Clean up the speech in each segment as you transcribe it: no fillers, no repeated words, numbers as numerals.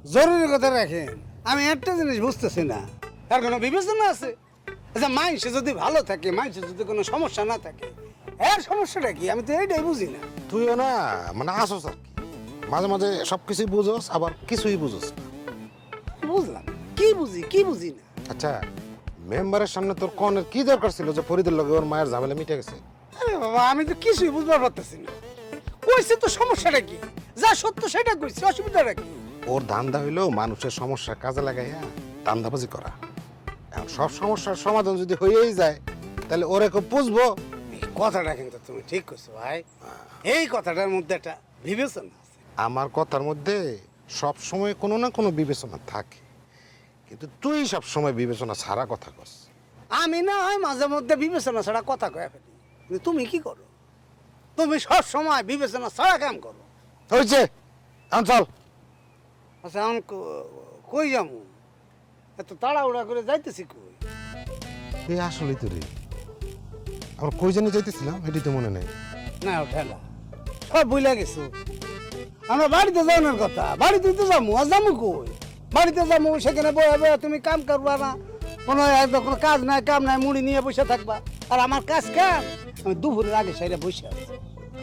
জরুরি কথা রাখেন। আমি একটা জিনিস বুঝতেছি না, তার কোনো বিবেচনা আছে? আচ্ছা, মানুষে যদি ভালো থাকে, মানুষের যদি কোনো সমস্যা না থাকে, এর সমস্যাটা কি? আমি তো এইটাই বুঝি না। তুইও না মানে আসোস আর কি, মাঝে মাঝে সব কিছুই বুঝোস আবার কিছুই বুঝোস না। বুঝলাম, কি বুঝি কি বুঝি না। আচ্ছা, মেম্বারের সামনে তোর কনের কি দরকার ছিল যে ফরিদের লগে ওর মায়ের ঝামেলা মিটে গেছে? আরে বাবা, আমি তো কিছুই বুঝতে পারতেছি না। কইছে তো সমস্যাটা কি, যা সত্য সেটা কইছে, অসুবিধাটা কি? ওর ধান্দা হইলো মানুষের সমস্যা কাজে লাগাইয়া ধান্দাবাজি করা। এখন সব সমস্যার সমাধান যদি হয়েই যায় তাহলে ওরে কেউ বুঝবো? এই কথাটা কিন্তু তুমি ঠিক কইছো ভাই, এই কথাটার মধ্যে একটা বিবেচনা আছে। আমার কথার মধ্যে সব সময় কোনো না কোনো বিবেচনা থাকে, কিন্তু তুই সব সময় বিবেচনা ছাড়া কথা কস। আমি না হয় মাঝে মধ্যে বিবেচনা ছাড়া কথা কয়ে ফেলি, কিন্তু তুমি কি করো? তুমি সব সময় বিবেচনা ছাড়া কাম করো। হয়েছে, এখন চল। আচ্ছা, এখন কই যাবো? এত তাড়াহুড়া করে যাইতেছি কই? এই আসলেই তো রে, আমরা কই জানি যাইতেছিলাম এটি তো মনে নেই। না ঠেলা, সব ভুলে গেছো। আমরা বাড়িতে যাওয়ার কথা, বাড়িতে তো যাবো, আর যাবো কই? বাড়িতে যাবো, সেখানে বয়ে বয়ে তুমি কাম করবা না, কোনো কোনো কাজ নাই কাম নাই, মুড়ি নিয়ে বসে থাকবা। আর আমার কাজ কাম, আমি দুপুরের আগে সাইডে বসে আছি।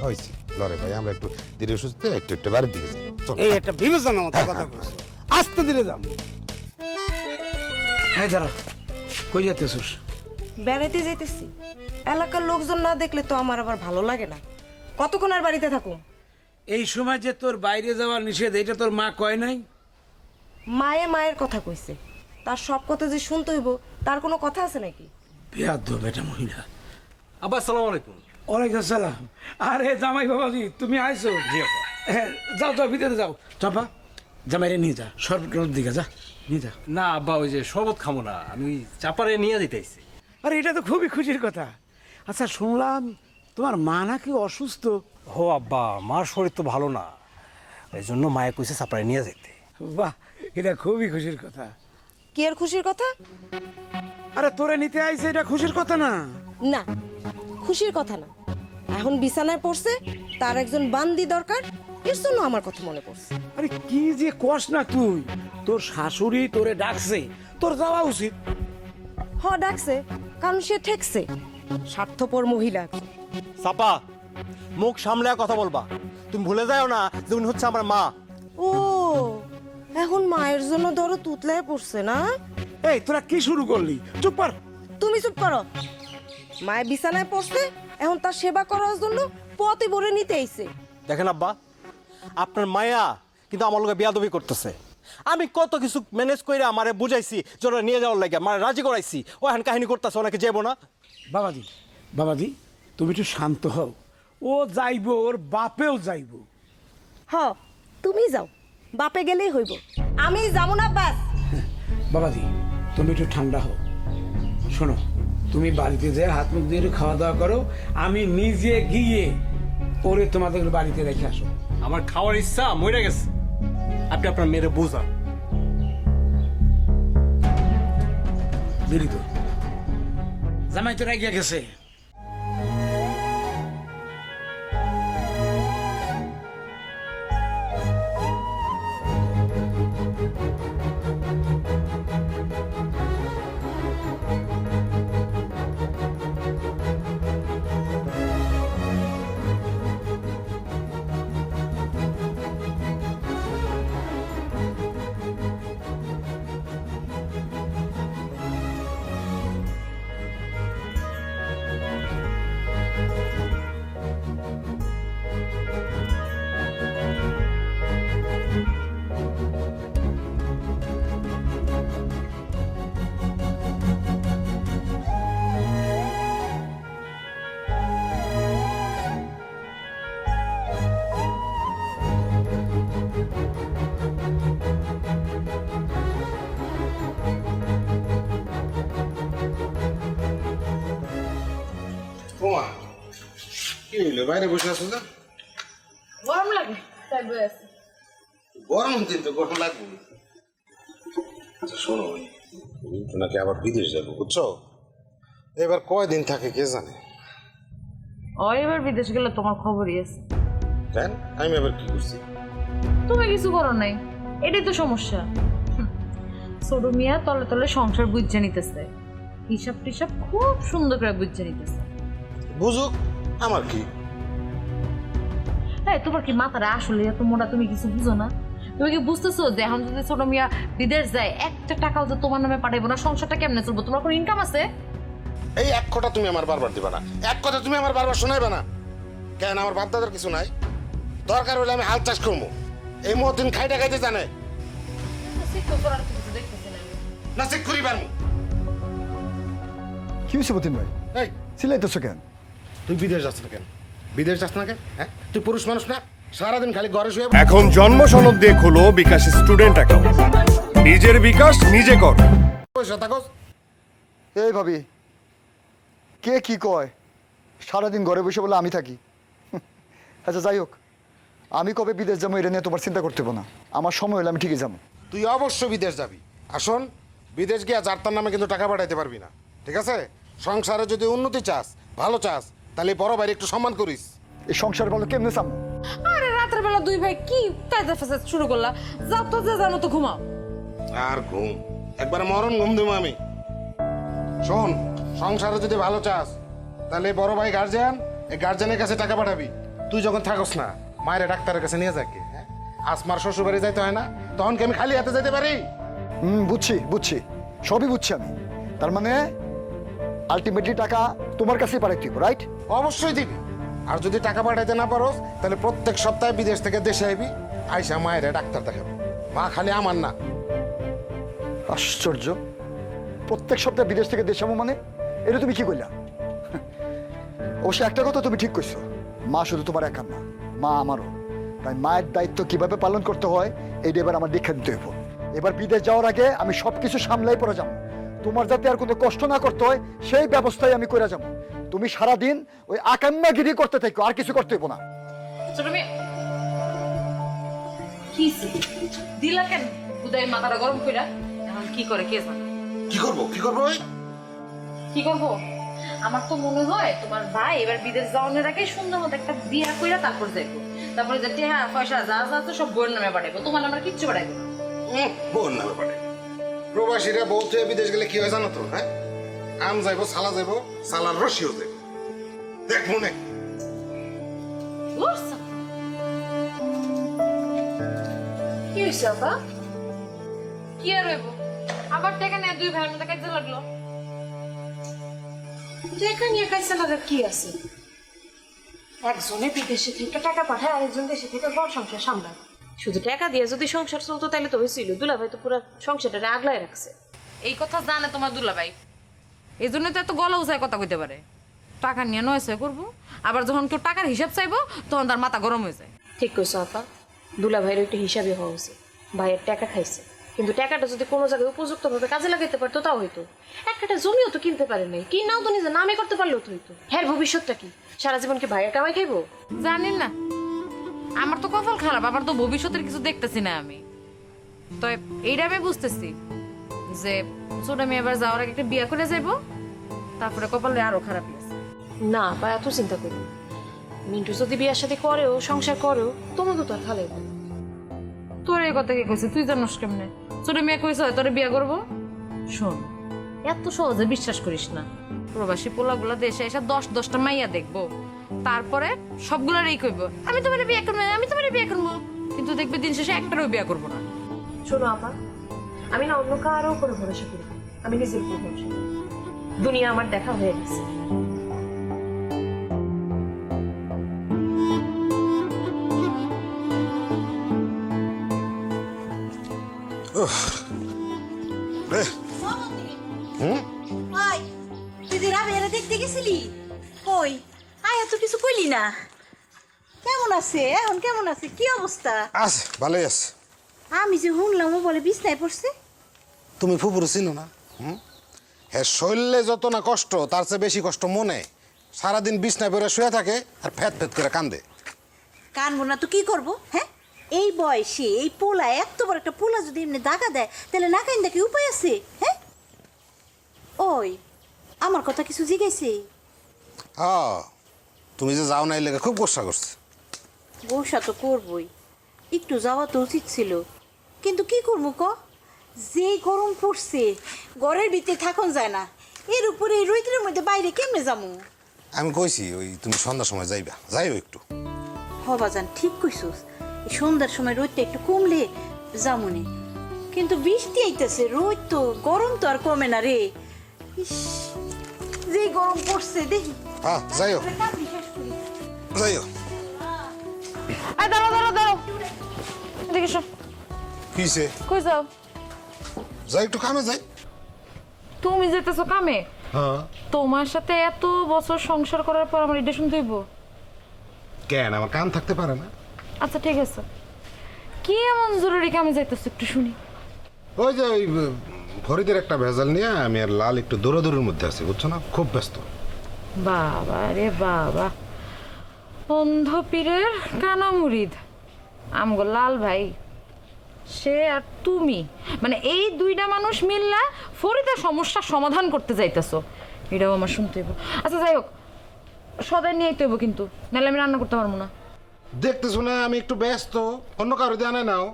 হয়েছে লরে ভাই, আমরা একটু ধীরে সুস্থে একটু একটু বাড়ির দিকে যাই। চল। এই একটা বিবেচনা মতো কথা বলছো, আস্তে ধীরে যাবো। হ্যাঁ দাঁড়া, কই যাইতেছিস? বেড়াইতে যাইতেছি। এলাকার লোকজন না দেখলে তো আমার আবার ভালো লাগে না। কতক্ষণ আর বাড়িতে থাকুম? এই সময় যে তোর বাইরে যাওয়ার নিষেধ, এটা তোর মা কয় নাই? মায়ের কথা কইছে, তার সব কথা যে শুনতে হইব তার কোনো কথা আছে নাকি? বেয়াদব এটা মহিলা। আব্বা আসসালামু আলাইকুম। ওয়ালাইকুম আসসালাম। আরে জামাই বাবাজি, তুমি আইছো? জি আব্বা। হ্যাঁ, যাও যাও ভিতরে যাও। চম্পা, জামাইরে নিয়ে যা, সর্বটনের দিকে যা, নিয়ে যা। না আব্বা, ওই যে শরবত খাবো না, আমি ওই চাপারে নিয়ে যেতেছি। আরে এটা তো খুবই খুশির কথা। আচ্ছা, শুনলাম তোমার মা নাকি অসুস্থ। হো আব্বা, মার শরীর তো ভালো না, এই জন্য মায়ে কইছে চাপারে নিয়ে যেতে। বাহ, এটা খুবই খুশির কথা। কি আর খুশির কথা? আরে তোরে নিতে আইছে, এটা খুশির কথা না? না, খুশির কথা না। এখন বিছানায় পড়ছে, তার একজন বান্দি দরকার, এর জন্য আমার কথা মনে পড়ছে। আরে কি যে কস না তুই, তোর শাশুড়ি তোরে ডাকছে, তোর যাওয়া উচিত। ডাকছে, কারণ সে ঠেকছে, স্বার্থপর মহিলা। সাপা, মুখ সামলে কথা বলবা। তুমি ভুলে যাও না যে উনি হচ্ছে আমার মা। ও, এখন মায়ের জন্য ধরো তুতলায় পড়ছে না? এই তোরা কি শুরু করলি? চুপ কর। তুমি চুপ করো। মায়ের বিছানায় পড়ছে, এখন তার সেবা করার জন্য পথে ভরে নিতে আইছে। দেখেন আব্বা, আপনার মায়া কিন্তু আমার লোকে বিয়াদবি করতেছে। আমি কত কিছু ম্যানেজ করে আমারে বুঝাইছি যে ওরা নিয়ে যাওয়ার লাগে, আমার রাজি করাইছি। ও এখন কাহিনী করতেছে, ওনাকে যাবো না। বাবাজি, বাবাজি, তুমি একটু শান্ত হও। ও যাইবো, ওর বাপেও যাইবো। তুমি যাও, বাপে গেলেই হইব, আমি যাবো না বাস। বাবাজি, তুমি একটু ঠান্ডা হও। শোনো, তুমি বাড়িতে যেয়ে হাত মুখ দিয়ে একটু খাওয়া দাওয়া করো, আমি নিজে গিয়ে ওরে তোমাদের বাড়িতে রেখে আসো। আমার খাওয়ার ইচ্ছা মরে গেছে, আপনি আপনার মেয়েরে বোঝান। দেরি তো, জামাই তো রেগে গেছে। ওমা, কি হইলো বাইরে বসে আছো না? গরম লাগে, তাই বই আছে। গরম দিন তো গরম লাগবে। আচ্ছা শোনো, তো নাকি আবার বিদেশ যাবো বুঝছো? এবার কয়দিন থাকে কে জানে। এবার বিদেশ গেলে তোমার খবরই আছে। কেন, আমি আবার কি করছি? তুমি কিছু করো নাই, এটাই তো সমস্যা। ছোট মিয়া তলে তলে সংসার বুঝে নিতেছে, হিসাব টিসাব খুব সুন্দর করে বুঝে নিতেছে। বুঝুক, আমার কি? হ্যাঁ, তোমার কি মাথাটা আসলে এত মোটা, তুমি কিছু বুঝো না? তুমি কি বুঝতেছো যে এখন যদি ছোট মিয়া বিদেশ যায়, একটা টাকাও যে তোমার নামে পাঠাইবো না, সংসারটা কেমনে চলবো? তোমার কোনো ইনকাম আছে? এই এক কথা তুমি আমার বারবার দিবা না, এক কথা তুমি আমার বারবার শোনাইবে না। কেন, আমার বাপ দাদার কিছু নাই? দরকার হলে আমি হাল চাষ করবো। এই মতিন খাইটা খাইতে জানে না, চেক করি পারবো। কি হয়েছে মতিন ভাই? এই, সিলাইতেছো কেন? তুই বিদেশ যাস না কেন? বিদেশ যাস না কেন? হ্যাঁ, তুই পুরুষ মানুষ না? সারাদিন খালি ঘরে শুয়ে এখন জন্ম সনদ দিয়ে খোলো বিকাশ স্টুডেন্ট অ্যাকাউন্ট। নিজের বিকাশ নিজে কর। পয়সা থাকস। এই ভাবি, কে কি কয়? সারাদিন ঘরে বসে বলে আমি থাকি। আচ্ছা যাই হোক, আমি কবে বিদেশ যাবো এটা নিয়ে তোমার চিন্তা করতে হবে না। আমার সময় হলে আমি ঠিকই যাবো। তুই অবশ্যই বিদেশ যাবি। আসুন, বিদেশ গিয়া যার তার নামে কিন্তু টাকা পাঠাইতে পারবি না, ঠিক আছে? সংসারে যদি উন্নতি চাস, ভালো চাস, তাহলে বড় ভাইয়ের একটু সম্মান করিস। এই সংসার ভালো কেমনে সামনে? আরে রাতের বেলা দুই ভাই কি কাজে ফেসাদ শুরু করলা? যাও তো, যে জানো তো ঘুমাও। আর ঘুম, একবারে মরণ ঘুম দেবো আমি। শোন, সংসারে যদি ভালো চাস, তাহলে বড় ভাই গার্জিয়ান, এই গার্জিয়ানের কাছে টাকা পাঠাবি। তুই যখন থাকস না, মায়ের ডাক্তারের কাছে নিয়ে যাকে। হ্যাঁ, আসমার শ্বশুর বাড়ি যাইতে হয় না, তখন কি আমি খালি হাতে যেতে পারি? বুঝছি বুঝছি, সবই বুঝছি আমি। তার মানে আলটিমেটলি টাকা তোমার কাছেই পাঠাইতে হবে, রাইট? অবশ্যই দিবি। আর যদি টাকা পাঠাইতে না পারোস, তাহলে প্রত্যেক সপ্তাহে বিদেশ থেকে দেশে আইবি, আইসা মায়ের ডাক্তার দেখাবি। মা খালি আমার না। আশ্চর্য, প্রত্যেক সপ্তাহে বিদেশ থেকে দেশ যাবো মানে? এটা তুমি কি করলা? অবশ্য একটা কথা তুমি ঠিক করছো, মা শুধু তোমার একার না, মা আমারও। তাই মায়ের দায়িত্ব কিভাবে পালন করতে হয় এইটা এবার আমার দীক্ষা দিতে হইব। এবার বিদেশ যাওয়ার আগে আমি সবকিছু সামলাই পড়ে যাবো। তোমার যাতে আর কোনো কষ্ট না করতে হয় সেই ব্যবস্থাই আমি করে যাবো। তুমি সারাদিন ওই আকাম্মাগিরি করতে থাকো, আর কিছু করতে হইব না। ছোট মেয়ে কি দিলা কেন? বুধাই মাথাটা গরম কইরা এখন কি করে কে জানে? কি করবো, কি করবো? কি করবো? আমার তো মনে হয় তোমার ভাই এবার বিদেশ যাওয়ানোর আগে সুন্দর মতো একটা বিয়া কইরা তারপর যাইবো। তারপরে যে টেহা পয়সা যা যা তো সব বোন নামে পাঠাইবো, তোমার নামে কিচ্ছু পাঠাইবো না। বোন নামে পাঠাই। প্রবাসীরা বলতে বিদেশ গেলে কি হয় জানো তো? হ্যাঁ, আম যাইবো, সালা যাইবো, সালার রসিও যাইবো। দেখ মনে কি হয়েছে আপা? কি আর হইব? আবার টাকা নিয়ে দুই ভাইয়ের মধ্যে কাজে লাগলো। টাকা নিয়ে কাজে লাগার কি আছে? একজনে বিদেশে থেকে টাকা পাঠায়, আরেকজন দেশে থেকে ঘর সংসার সামলায়। শুধু টাকা দিয়ে যদি সংসার চলতো তাহলে তো হয়েছিল। দুলাভাই তো পুরো সংসারটা আগলায় রাখছে। এই কথা জানে তোমার দুলাভাই, এই জন্য তো এত গলা উঁচায় কথা কইতে পারে। টাকা নিয়ে নয় করবো, আবার যখন কেউ টাকার হিসাব চাইবো তখন তার মাথা গরম হয়ে যায়। ঠিক কইছো আপা, দুলাভাইয়ের একটু হিসাবে হওয়া উচিত। ভাইয়ের টাকা খাইছে, কিন্তু টাকাটা যদি কোনো জায়গায় উপযুক্তভাবে কাজে লাগাইতে পারতো তাও হইতো। একটা জমিও তো কিনতে পারে নাই, কি নাও তো নিজে নামে করতে পারলেও তো হইতো। হ্যাঁ, ভবিষ্যৎটা কি? সারা জীবন কি ভাইয়ের কামাই খাইবো? জানি না, আমার তো কপাল খারাপ, আমার তো ভবিষ্যতের কিছু দেখতেছি না আমি। তো এইটা আমি বুঝতেছি যে ছোট মেয়ে এবার যাওয়ার আগে একটা বিয়া করে যাইবো, তারপরে কপালে আরো খারাপ লাগছে। না বা এত চিন্তা করি, মিন্টু যদি বিয়ার সাথে করেও সংসার করেও তোমাকে তো আর খালাইব। তোর এই কথা কে কইছে? তুই জানোস কেমনে? ছোট মেয়ে কইছে তোরে বিয়া করবো? শোন, এত সহজে বিশ্বাস করিস না। প্রবাসী পোলাগুলা দেশে এসে 10-10টা মাইয়া দেখবো, তারপরে সবগুলার এই কইব আমি তোমার বিয়ে করবো, আমি তোমার বিয়ে করবো, কিন্তু দেখবে দিন শেষে একটারও বিয়ে করবো না। শোনো আপা, আমি না অন্য কারো উপরে ভরসা করি, আমি নিজের উপর ভরসা করি। দুনিয়া আমার দেখা হয়ে গেছে। দেখতে গেছিলি কই? আয় তো কিছু কইলি না। কেমন আছে এখন? কেমন আছে? কি অবস্থা? আছে, ভালোই আছে। আমি যে শুনলাম ও বলে বিছনায় পড়ছে। তুমি ফুপুর চিনো না? হ্যাঁ, শরীরে যত না কষ্ট, তার চেয়ে বেশি কষ্ট মনে। সারাদিন বিছনায় পড়ে শুয়ে থাকে আর ফ্যাত ফ্যাত করে কান্দে। কানবো না তো কি করবো? হ্যাঁ, এই বয়সে এই পোলা, এত বড় একটা পোলা যদি এমনি দাগা দেয়, তাহলে না কাইন্দা কি উপায় আছে? হ্যাঁ, ওই আমার কথা কিছু জিজ্ঞাসি? তুমি যে যাও নাই লেগে খুব গোসা করছে। গোসা তো করবই, একটু যাওয়া তো উচিত ছিল। কিন্তু কি করবো ক, যে গরম পড়ছে ঘরের ভিতরে থাকুন যায় না, এর উপরে এই রোদের মধ্যে বাইরে কেমনে যাবো? আমি কইছি ওই তুমি সন্ধ্যার সময় যাইবা, যাইও একটু। হবাজান ঠিক কইছস, এই সন্ধ্যার সময় রোদটা একটু কমলে যামুনি, কিন্তু বৃষ্টি আইতেছে, রোদ তো গরম তো আর কমে না রে। ইস, যে গরম পড়ছে দেখি। হ্যাঁ যাইও, কাজই শেষ করি। যাইও। আয় দাঁড়াও দাঁড়াও দাঁড়াও, এদিকে এসো। কিসে? কই যাও? যাই একটু কামে যাই। তুমি যেতেছো কামে? হ্যাঁ। তোমার সাথে এত বছর সংসার করার পর আমার এটা শুনতে হইব? কেন, আমার কাম থাকতে পারে না? আচ্ছা ঠিক আছে, কি এমন জরুরি কামে যাইতেছো একটু শুনি। ওই যে ওই ফরিদের একটা ভেজাল নিয়ে আমি আর লাল একটু দৌড়াদৌড়ির মধ্যে আছি, বুঝছো না, খুব ব্যস্ত। বাবা রে বাবা, অন্ধ পীরের কানা মুরিদ আমগো লাল ভাই, সে আর তুমি, মানে এই দুইটা মানুষ মিললা ফরিদের সমস্যার সমাধান করতে যাইতেছো, এটাও আমার শুনতে হইব। আচ্ছা যাই হোক, সদাই নিয়ে আইতে হইব কিন্তু, নাহলে আমি রান্না করতে পারবো না। দেখতেছো না আমি একটু ব্যস্ত, অন্য কারো দিয়ে আনে নাও।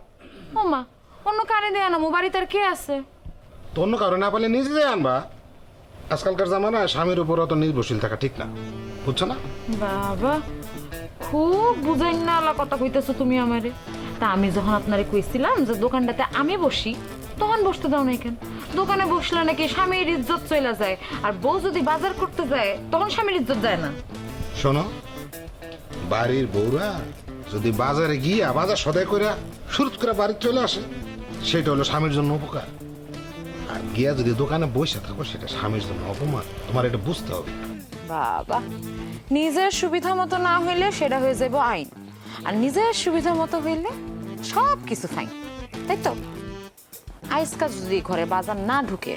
ও মা, অন্য কানে দেয় না, বাড়িতে আর কে আছে? তো অন্য কারো না পারলে নিজে দিয়ে আনবা। আজকালকার জামানায় স্বামীর উপর অত নির্ভরশীল থাকা ঠিক না, বুঝছো না? বাবা, খুব বুঝাই না আলা কথা কইতেছো তুমি আমারে। তা আমি যখন আপনারে কইছিলাম যে দোকানটাতে আমি বসি, তখন বসতে দাও না কেন? দোকানে বসলে নাকি স্বামীর ইজ্জত চলে যায়, আর বউ যদি বাজার করতে যায় তখন স্বামীর ইজ্জত যায় না। শোনো, বাড়ির বউরা যদি বাজারে গিয়া বাজার সদাই করে শুরুত করে বাড়ি চলে আসে, সেটা হলো স্বামীর জন্য উপকার। আর গিয়া যদি দোকানে বসে থাকো, সেটা স্বামীর জন্য অপমান। তোমার এটা বুঝতে হবে। বাবা, নিজের সুবিধা মতো না হইলে সেটা হয়ে যাবে আইন, আর নিজের সুবিধা মতো হইলে সব কিছু ফাইন, তাই তো? আজকাল যদি ঘরে বাজার না ঢুকে,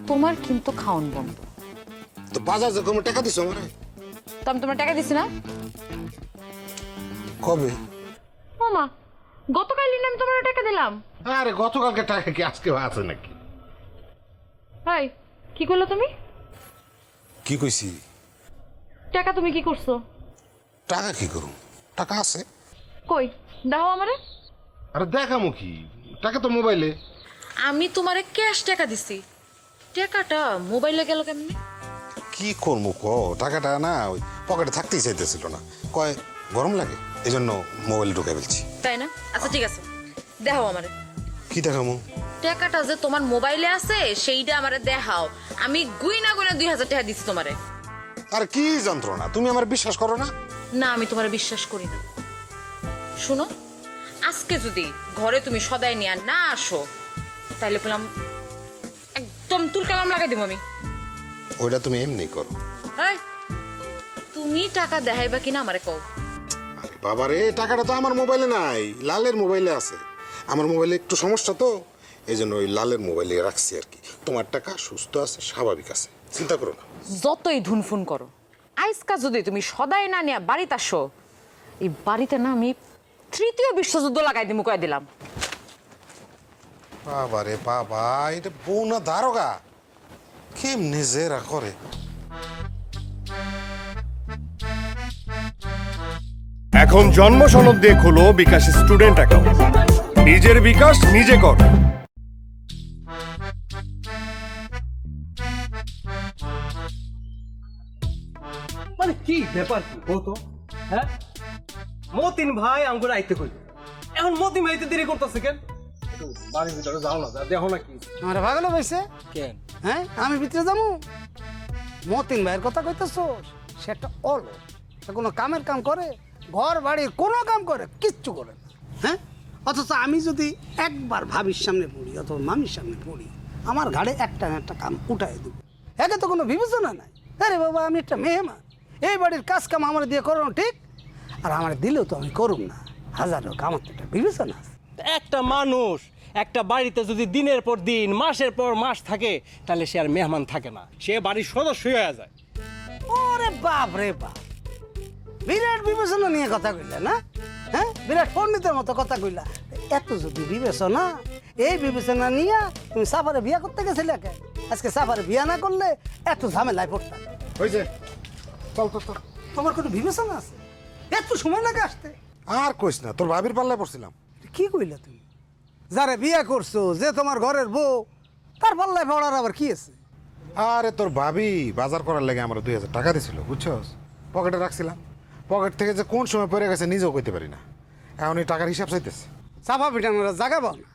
তোমার কিন্তু খাওন বন্ধ। তো বাজার যে কোনো টাকা দিছো আমারে? তো আমি তোমার টাকা দিছি না? কবে? ও মা, গতকালই না আমি তোমার টাকা দিলাম। আরে গতকালকে টাকা কি আজকে আছে নাকি? হাই, কি করলো তুমি? কি কইছি? টাকা তুমি কি করছো? টাকা কি করুম, টাকা আছে। কই দাও আমারে। আরে দেখামো কি, টাকা তো মোবাইলে। আমি তোমারে ক্যাশ টাকা দিছি, টাকাটা মোবাইলে গেল কেমনে? কি করবো ক, টাকাটা না ওই পকেটে থাকতেই চাইতেছিল না, কয় গরম লাগে, এই জন্য মোবাইল ঢুকে ফেলছি। তাই না? আচ্ছা ঠিক আছে, দেখাও আমারে। কি দেখামো? টাকাটা যে তোমার মোবাইলে আছে সেইটা আমারে দেখাও। আমি গুইনা গুইনা 2000 টাকা দিছি তোমারে। আর কি যন্ত্রণা, তুমি আমার বিশ্বাস করো না? না, আমি তোমারে বিশ্বাস করি না। শুনো, আজকে যদি ঘরে তুমি সদাই নিয়ে না আসো, তাহলে বললাম একদম তুল কালাম লাগাই দিব আমি। ওইটা তুমি এমনি করো। এই, তুমি টাকা দেখাইবা কিনা আমারে কও। আরে বাবারে, টাকাটা তো আমার মোবাইলে নাই, লালের মোবাইলে আছে। আমার মোবাইলে একটু সমস্যা তো, এই জন্য ওই লালের মোবাইলে রাখছি আর কি। তোমার টাকা সুস্থ আছে, স্বাভাবিক আছে, চিন্তা করো না। যতই ধুনফুন করো, আজকা যদি তুমি সদাই না নিয়ে বাড়িতে আসো, এই বাড়িতে না আমি তৃতীয় বিশ্বযুদ্ধ লাগাই দিমু কয়ে দিলাম। বাবারে বাবা, এটা বউ না দারোগা, কেমনে যে এরা করে। এখন জন্ম সনদ দিয়ে খোলো বিকাশ স্টুডেন্ট অ্যাকাউন্ট। নিজের বিকাশ নিজে কর। মানে কি ব্যাপার কি বলতো? হ্যাঁ, মতিন ভাই আমগুলো আইতে কই, এখন মতিন ভাই তো দেরি করতেছে কেন? একটু বাড়ির ভিতরে যাও না, দেখো না কি আমার ভাগলে পাইছে কেন। হ্যাঁ, আমি ভিতরে যাবো? মতিন ভাইয়ের কথা কইতেছো, সে একটা অলস, সে কোনো কামের কাম করে? ঘর বাড়ির কোনো কাম করে? কিচ্ছু করে না। হ্যাঁ, অথচ আমি যদি একবার ভাবির সামনে পড়ি অথবা মামির সামনে পড়ি, আমার ঘাড়ে একটা না একটা কাম উঠাই দেব। একে তো কোনো বিবেচনা নাই। আরে বাবা, আমি একটা মেহমান, এই বাড়ির কাজ কাম আমার দিয়ে করানো ঠিক, আর আমার দিলেও তো আমি করুম না। হাজার হোক, আমার তো একটা বিবেচনা আছে। একটা মানুষ একটা বাড়িতে যদি দিনের পর দিন মাসের পর মাস থাকে, তাহলে সে আর মেহমান থাকে না, সে বাড়ির সদস্যই হয়ে যায়। ওরে বাপ রে বাপ, বিরাট বিবেচনা নিয়ে কথা কইলা না? হ্যাঁ, বিরাট পণ্ডিতের মতো কথা কইলা। এত যদি বিবেচনা, এই বিবেচনা নিয়ে তুমি সাফারে বিয়া করতে গেছিলে কেন? আজকে সাফারে বিয়া না করলে এত ঝামেলায় পড়তাম। হয়েছে, চল তো। তোমার কোনো বিবেচনা আছে? এত সময় লাগে আসতে? আর কইস না, তোর ভাবির পাল্লায় পড়ছিলাম। কি কইলা তুমি? যারে বিয়ে করছো, যে তোমার ঘরের বউ, তার পাল্লায় পড়ার আবার কি আছে? আরে তোর ভাবি বাজার করার লাগে আমরা 2000 টাকা দিছিল, বুঝছস? পকেটে রাখছিলাম, পকেট থেকে যে কোন সময় পড়ে গেছে নিজেও কইতে পারি না। এখন এই টাকার হিসাব চাইতেছে। চাপা পিটানোর জায়গা পাও না।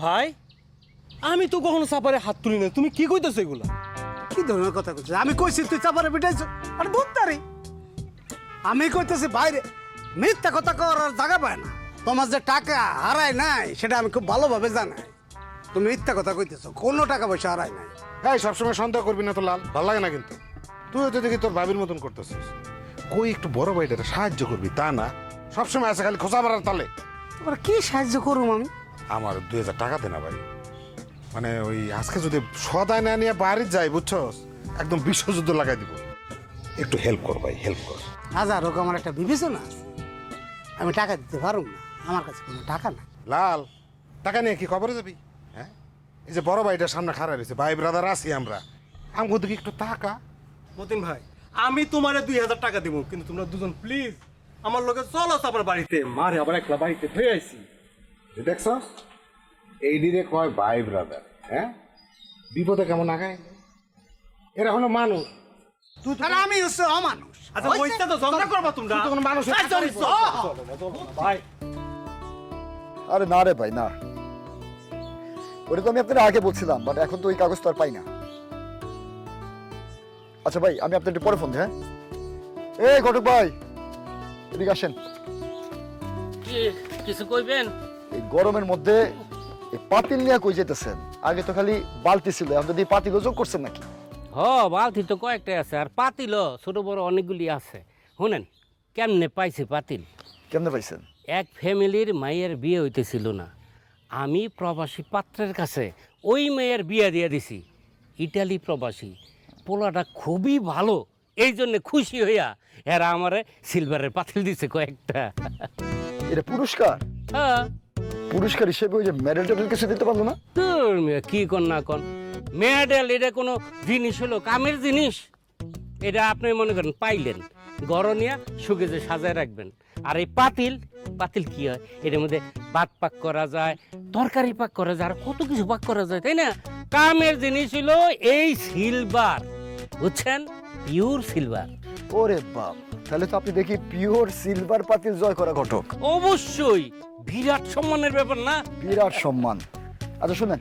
ভাই আমি তো কখনো সাপারে হাত তুলি না, তুমি কি কইতেছো এগুলা? কি ধরনের কথা কইছিস? আমি কইছি তুই চাপারে পিটাইছো, আর ধরতারি। আমি কইতেছি বাইরে মিথ্যা কথা করার জায়গা পায় না। তোমার যে টাকা হারায় নাই সেটা আমি খুব ভালোভাবে জানাই। তুমি মিথ্যা কথা কইতেছো, কোনো টাকা পয়সা হারায় নাই। এই সবসময় সন্দেহ করবি না তো লাল, ভাল লাগে না কিন্তু। তুইও তো দেখি তোর ভাবির মতন করতেছিস। কই একটু বড় ভাইটারে সাহায্য করবি তা না, সবসময় আছে খালি খোঁচা মারার তালে। তোমার কি সাহায্য করুম আমি? আমার 2000 টাকা দে না ভাই। মানে ওই আজকে যদি সদায় না নিয়ে বাড়ি যাই, বুঝছস, একদম বিশ্বযুদ্ধ লাগাই দিব। একটু হেল্প কর ভাই, হেল্প কর। হাজার হোক আমার একটা বিবেচনা আছে, আমি টাকা দিতে পারুম না, আমার কাছে কোনো টাকা নাই। লাল, টাকা নিয়ে কি খবরে যাবি? হ্যাঁ, এই যে বড় ভাইটার সামনে খাড়া রয়েছে, ভাই ব্রাদার আছি আমরা, আমাকে দিকে একটু টাকা। মতিন ভাই আমি তোমারে 2000 টাকা দিব, কিন্তু তোমরা দুজন প্লিজ আমার লগে চলো আবার বাড়িতে। মারে আবার একলা বাড়িতে ধুয়ে আইছি। দেখছস, এই দিকে কয় ভাই ব্রাদার। হ্যাঁ, বিপদে কেমন আগায়। এরা হলো মানুষ, তুই তো আর আমি হচ্ছে অমানুষ। আচ্ছা ওইটা তো ঝগড়া করবা তোমরা। তুই তো কোনো মানুষের এই চল, চল, চল, ভাই আরে না রে ভাই না, ওটা তো আমি আপনার আগে বলছিলাম, বাট এখন তো ওই কাগজ তো আর পাই না। আচ্ছা ভাই, আমি আপনার একটু পরে ফোন দিই। হ্যাঁ, এই ঘটক ভাই এদিকে আসেন। কিছু কইবেন? এই গরমের মধ্যে এই পাতিল নিয়ে কই যেতেছেন? আগে তো খালি বালতি ছিল, এখন যদি পাতিল যোগ করছেন নাকি? হ, বালতি তো কয়েকটাই আছে, আর পাতিল ছোট বড় অনেকগুলি আছে। শুনেন, কেমনে পাইছি পাতিল? কেমনে পাইছেন? এক ফ্যামিলির মায়ের বিয়ে হইতেছিল না, আমি প্রবাসী পাত্রের কাছে ওই মেয়ের বিয়ে দিয়ে দিছি। ইটালি প্রবাসী, পোলাটা খুবই ভালো, এই জন্য খুশি হইয়া এরা আমারে সিলভারের পাতিল দিছে কয়েকটা। এটা পুরস্কার? হ্যাঁ। পুরস্কার হিসেবে ওই যে মেডেল টেডেল কিছু দিতে পারলো না? তোর মেয়ে কি কর না কন, মেডেল এটা কোনো জিনিস হলো? কামের জিনিস এটা। আপনি মনে করেন পাইলেন, গরনিয়া সুগেজে সাজায় রাখবেন। আর এই পাতিল, পাতিল কি হয়? এটার মধ্যে ভাত পাক করা যায়, তরকারি পাক করা যায়, আর কত কিছু পাক করা যায়, তাই না? কামের জিনিস হলো এই সিলভার, বুঝছেন? Pure silver. ওরে বাপ, তাহলে তো আপনি দেখি পিওর সিলভার পাতিল জয় করা ঘটক। অবশ্যই বিরাট সম্মানের ব্যাপার না? বিরাট সম্মান। আচ্ছা শুনেন,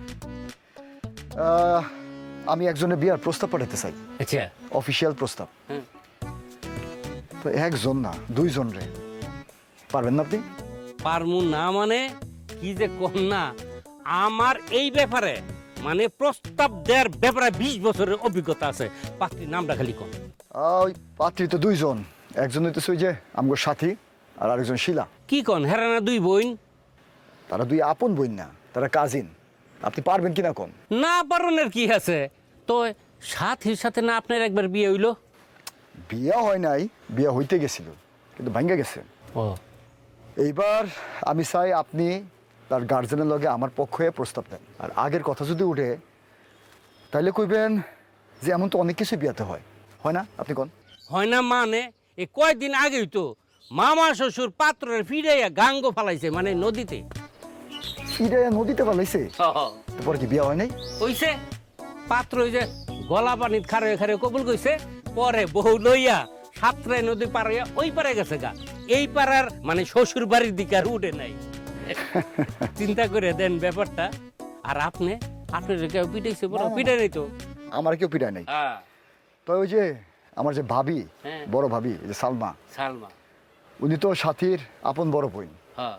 আমি একজনের বিয়ার প্রস্তাব পাঠাতে চাই। আচ্ছা, অফিসিয়াল প্রস্তাব। হুম। তো একজন না, দুইজন রে। পারবেন না আপনি? পারমু না মানে কি যে কম না, আমার এই ব্যাপারে মানে প্রস্তাব দেওয়ার ব্যাপারে 20 বছরের অভিজ্ঞতা আছে। পাত্রীর নামটা খালি কম। ওই পাত্রী তো দুইজন, একজন হইতেছে ওই যে আমগোর সাথী, আর আরেকজন শিলা। কি কন, হেরানা দুই বোন? তারা দুই আপন বোন না, তারা কাজিন। আপনি পারবেন কিনা কোন? না পারনের কি আছে? তো সাথীর সাথে না আপনার একবার বিয়ে হইলো? বিয়া হয় নাই, বিয়া হইতে গেছিল, কিন্তু ভাঙ্গা গেছে। ও, এইবার আমি চাই আপনি তার গার্জেনের লগে আমার পক্ষ হয়ে প্রস্তাব দেন। আর আগের কথা যদি উঠে তাহলে কইবেন যে এমন তো অনেক কিছু বিয়াতে হয়, হয় না? আপনি কোন? হয় না মানে এ কয়েকদিন আগেই তো মামা শ্বশুর পাত্রের ফিরাইয়া গাঙ্গ ফালাইছে, মানে নদীতে। ফিরে নদীতে পালাইছে? তারপর কি বিয়া হয় নাই? হইছে, পাত্র ওই যে গলা পানিত খারে খারে কবুল কইছে, পরে বহু লইয়া সাতরায় নদী পার হইয়া ওই পারে গেছে গা। এই পাড়ার মানে শ্বশুর বাড়ির দিকে আর উঠে নাই। চিন্তা করে দেন ব্যাপারটা। আর আপনি কেউ পিটাইছে? বড় পিটাই নাই তো। আমার কেউ পিটায় নাই। তো ওই যে আমার যে ভাবি, হ্যাঁ। বড় ভাবি, এই যে সালমা, সালমা, উনি তো সাথীর আপন বড় বোন। হ্যাঁ।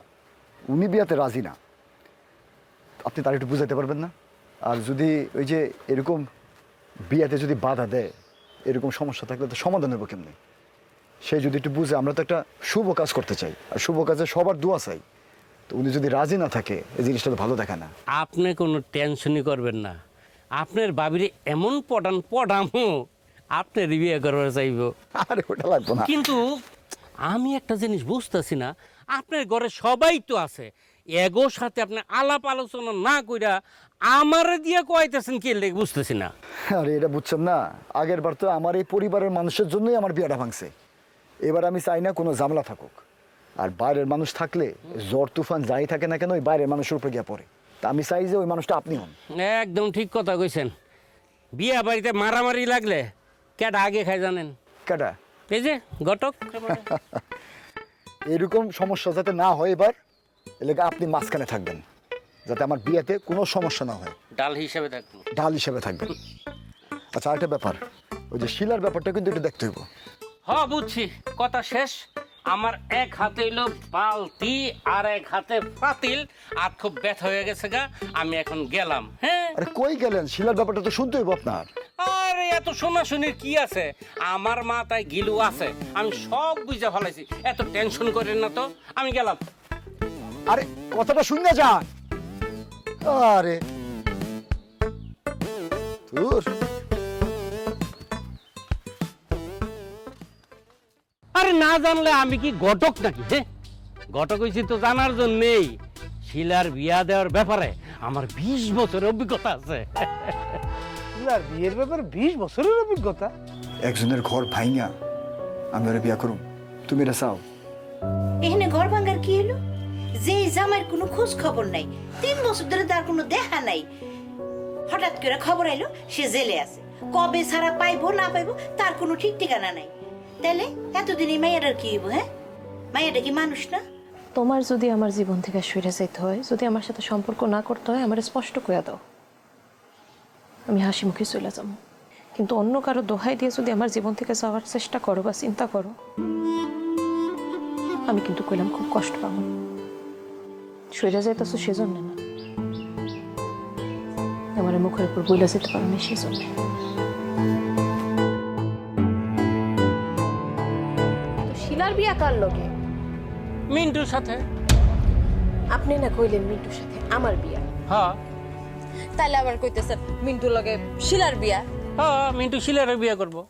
উনি বিয়াতে রাজি না। আপনি তার একটু বুঝাইতে পারবেন না? আর যদি ওই যে এরকম বিয়াতে যদি বাধা দেয়, এরকম সমস্যা থাকলে তো সমাধান হবে কেমনি? সে যদি একটু বুঝে, আমরা তো একটা শুভ কাজ করতে চাই, আর শুভ কাজে সবার দোয়া চাই। তো উনি যদি রাজি না থাকে, এই জিনিসটা তো ভালো দেখে না। আপনি কোনো টেনশনই করবেন না, আপনার বাবিরে এমন পড়ামো আপনার বিয়ে করবার চাইব। আরে ওটা লাগবে না। কিন্তু আমি একটা জিনিস বুঝতেছি না, আপনার ঘরে সবাই তো আছে, এগোর সাথে আপনি আলাপ আলোচনা না কইরা আমারে দিয়ে কইতেছেন কি লেগে বুঝতেছি না। আরে এটা বুঝছেন না, আগের বার তো আমার এই পরিবারের মানুষের জন্যই আমার বিয়েটা ভাঙছে। এবার আমি চাই না কোনো ঝামেলা থাকুক। আর বাইরের মানুষ থাকলে জ্বর তুফান যাই থাকে না কেন, ওই বাইরের মানুষের উপরে গিয়ে পড়ে। তা আমি চাই যে ওই মানুষটা আপনি হন। একদম ঠিক কথা কইছেন। বিয়া বাড়িতে মারামারি লাগলে কেডা আগে খায় জানেন? কেটা? এই যে ঘটক। এরকম সমস্যা যাতে না হয় এবার, এলাকা আপনি মাঝখানে থাকবেন, যাতে আমার বিয়েতে কোনো সমস্যা না হয়। ডাল হিসাবে থাকবো। ঢাল হিসেবে থাকবেন। আচ্ছা, আরেকটা ব্যাপার, ওই যে শিলার ব্যাপারটা কিন্তু একটু দেখতে হইব। বুঝছি, কথা শেষ। আমার এক হাতে হইলো বালতি আর এক হাতে পাতিল, আর খুব ব্যথা হয়ে গেছে গা, আমি এখন গেলাম। হ্যাঁ, আরে কই গেলেন? শিলার ব্যাপারটা তো শুনতে হইব আপনার। আরে এত শোনাশুনির কি আছে? আমার মাথায় গিলু আছে, আমি সব বুঝে ফেলাইছি, এত টেনশন করেন না তো, আমি গেলাম। আরে কথাটা শুনে যান। আরে ধুর। আরে না জানলে আমি কি ঘটক নাকি? হ্যাঁ, ঘটক হয়েছি তো জানার জন্যেই। শিলার বিয়া দেওয়ার ব্যাপারে আমার 20 বছরের অভিজ্ঞতা আছে। শিলার বিয়ের ব্যাপারে 20 বছরের অভিজ্ঞতা? একজনের ঘর ভাইঙা আমি ওরা বিয়া করুম, তুমি এটা চাও? এখানে ঘর ভাঙ্গার কি হলো? যে জামাইয়ের কোনো খোঁজ খবর নাই, 3 বছর ধরে তার কোনো দেখা নাই, হঠাৎ করে খবর আইলো সে জেলে আছে। কবে ছাড়া পাইবো না পাইবো তার কোনো ঠিক ঠিকানা নাই। তাহলে এতদিন এই মাইয়াটার কি হইব? হ্যাঁ, মাইয়াটা কি মানুষ না? তোমার যদি আমার জীবন থেকে সরে যেতে হয়, যদি আমার সাথে সম্পর্ক না করতে হয়, আমার স্পষ্ট করে দাও, আমি হাসি মুখে চলে যাব। কিন্তু অন্য কারো দোহাই দিয়ে যদি আমার জীবন থেকে যাওয়ার চেষ্টা করো বা চিন্তা করো, আমি কিন্তু কইলাম খুব কষ্ট পাবো। সরে যাইতেছো সেজন্য না, আমার মুখের উপর বইলা যেতে পারো না সেজন্য। শিলার বিয়া কার লগে? মিন্টুর সাথে। আপনি না কইলেন মিন্টুর সাথে আমার বিয়া? হ্যাঁ। তাইলে আবার কইতেছেন মিন্টুর লগে শিলার বিয়া? মিন্টু শিলার বিয়া করবো।